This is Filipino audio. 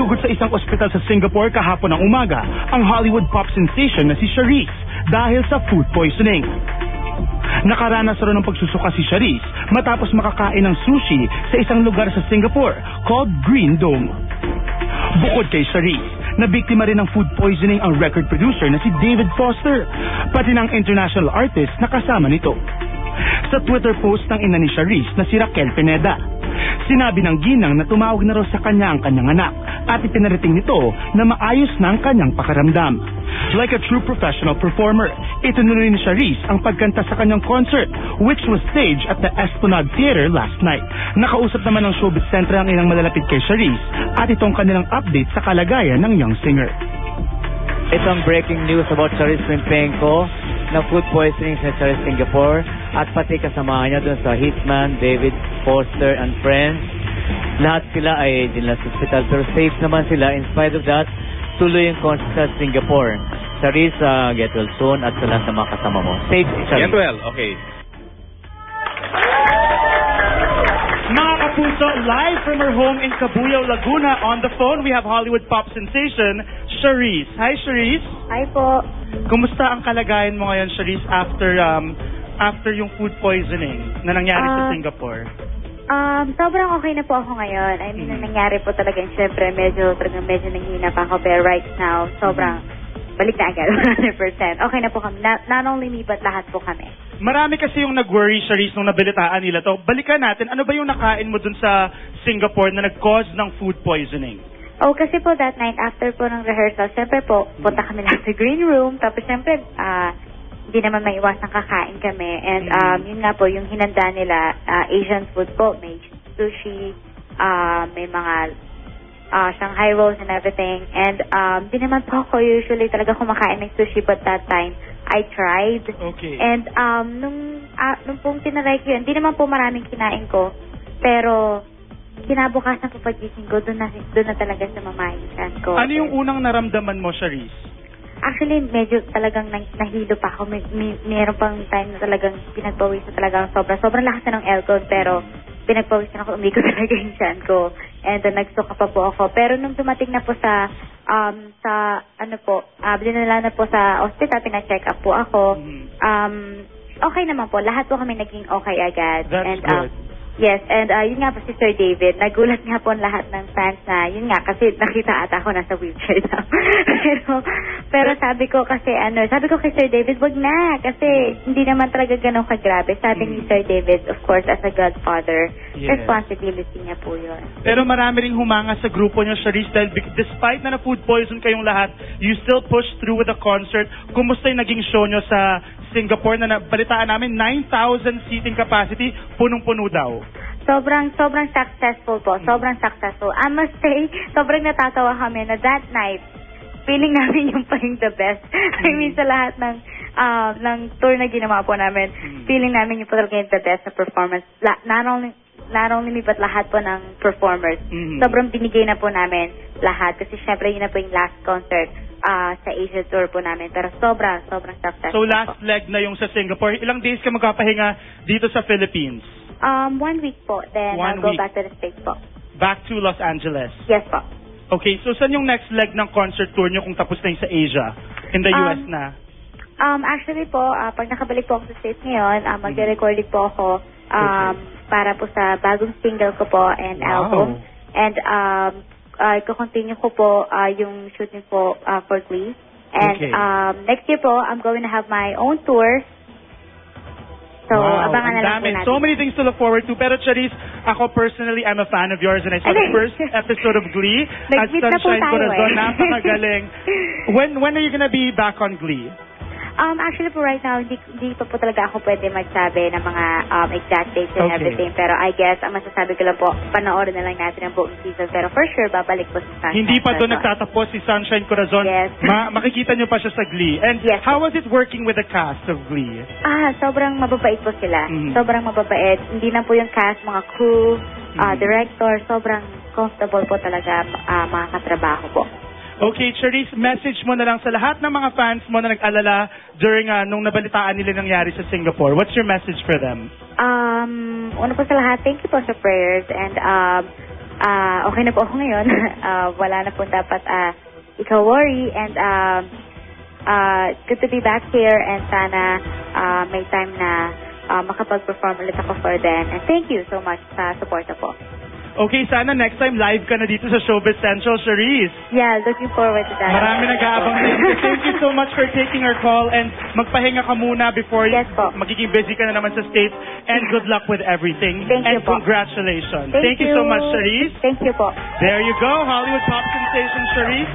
Sinugod sa isang ospital sa Singapore kahapon ng umaga ang Hollywood pop sensation na si Charisse dahil sa food poisoning. Nakaranas rin ng pagsusuka si Charisse matapos makakain ng sushi sa isang lugar sa Singapore called Green Dome. Bukod kay Charisse, nabiktima rin ng food poisoning ang record producer na si David Foster, pati ng international artist na kasama nito. Sa Twitter post ng ina ni Charisse na si Raquel Pineda, sinabi ng ginang na tumawag na raw sa kanya ang kanyang anak at ipinarating nito na maayos na ang kanyang pakaramdam. Like a true professional performer, itinuloy ni Charisse ang pagkanta sa kanyang concert, which was staged at the Esplanade Theater last night. Nakausap naman ng Showbiz Center ang ilang malalapit kay Charisse at itong kanilang update sa kalagayan ng young singer. Itong breaking news about Charisse Pimpenko na food poisoning sa Charisse Singapore at pati kasama niya doon sa Hitman, David Foster and friends. Lahat sila ay dinala sa hospital pero safe naman sila. In spite of that, tuloy yung concert sa Singapore. Charisse, get well soon at sa lahat ng mga kasama mo. Safe si Charisse. Get well, okay. Mga kapuso, live from her home in Cabuyao, Laguna, on the phone we have Hollywood pop sensation, Charisse. Hi, Charisse. Hi po. Kumusta ang kalagayan mo ngayon, Charisse, after yung food poisoning na nangyari sa Singapore? Sobrang okay na po ako ngayon. I mean, nangyari po talaga, syempre, medyo nanghina pa ako. Pero right now, sobrang balik na agad, 100%. Okay na po kami. Not only me, but lahat po kami. Marami kasi yung nag-worry, Charisse, nung nabalitaan nila to. Balikan natin, ano ba yung nakain mo dun sa Singapore na nag-cause ng food poisoning? Oh, kasi po that night, after po ng rehearsal, syempre po, punta kami lang sa green room. Tapos syempre, hindi naman maiwasang kakain kami. And yun nga po, yung hinanda nila, Asian food po, may sushi, may mga Shanghai rolls and everything. And di naman po ako usually talaga kumakain ng sushi, but that time, I tried. Okay. And nung pong tinaray ko yun, di naman po maraming kinain ko. Pero kinabukasan po pagising ko, doon na talaga sa mamahisan ko. Ano yung unang naramdaman mo, Charisse? Actually, medyo talagang nahilo pa ako. Mayroon pang time na talagang pinagpawis na talagang sobrang lakas na ng aircon, pero pinagpawis na ako, umiko talaga yung tiyan ko. And nagsuka pa po ako. Pero nung dumating na po sa dinala na po sa hospital, pina-check up po ako. Okay naman po. Lahat po kami naging okay agad. That's good. Yes, and yun nga po si Sir David, nagulat nga po lahat ng fans na, yun nga, kasi nakita ata ako nasa wheelchair na. pero sabi ko kay Sir David, wag na, kasi hindi naman talaga ganun kagrabe. Sabi ni Sir David, of course, as a godfather, responsibility niya po yun. Pero marami ring humanga sa grupo niyo, Charisse, dahil despite na food poison kayong lahat, you still push through with the concert. Kumusta yung naging show niyo sa Singapore na balitaan namin, 9,000 seating capacity, punong-puno daw? Sobrang successful po. Sobrang successful. I must say, sobrang natatawa kami na that night, feeling namin yung paying the best. I mean, sa lahat ng tour na ginawa po namin, feeling namin yung po talaga yung the best na performance. Not only me, but lahat po ng performers. Sobrang binigay na po namin lahat. Kasi syempre, yun na po yung last concert sa Asia tour po namin. Pero sobrang successful. So last leg na yung sa Singapore. Ilang days ka magpapahinga dito sa Philippines? 1 week po. Then I'll go back to the States po. Back to Los Angeles? Yes po. Okay, so saan yung next leg ng concert tour nyo kung tapos na yung sa Asia? In the US na? Actually po, pag nakabalik po ako sa States ngayon, magre-recording po ako para po sa bagong single ko po and album. And i-continue ko po yung shooting po for Glee. And next year po, I'm going to have my own tour. So, abangan na lang po natin. So many things to look forward to. Pero Charisse, ako personally, I'm a fan of yours and I saw the first episode of Glee at Sunshine Corazon. Napakagaling. When are you gonna be back on Glee? Actually po right now, hindi pa po talaga ako pwede magsabi ng mga exact dates and everything. Pero I guess, ang masasabi ko lang po, panoorin na lang natin ang buong season. Pero for sure, babalik po si Sunshine. Hindi pa doon nagtatapos si Sunshine Corazon. Yes. Makikita nyo pa siya sa Glee. And how was it working with the cast of Glee? Sobrang mababait po sila. Sobrang mababait. Hindi na po yung cast, mga crew, director, sobrang comfortable po talaga mga katrabaho po. Okay, Charisse, message mo na lang sa lahat ng mga fans mo na nag-alala during nung nabalitaan nila nangyari sa Singapore. What's your message for them? Una po sa lahat, thank you po sa prayers and okay na po ako ngayon. Wala na po dapat ika-worry. And good to be back here. And sana may time na makapag-perform ulit ako for them. And thank you so much sa support po. Okay, sana next time live ka na dito sa Showbiz Central, Charisse. Yeah, looking forward to that. Marami nag-aabang dito. Thank you so much for taking our call and magpahinga ka muna before Yes po. magiging busy ka na naman sa States. And good luck with everything. Thank and you po. congratulations. Thank you so much, Charisse. Thank you po. There you go, Hollywood pop sensation Charisse.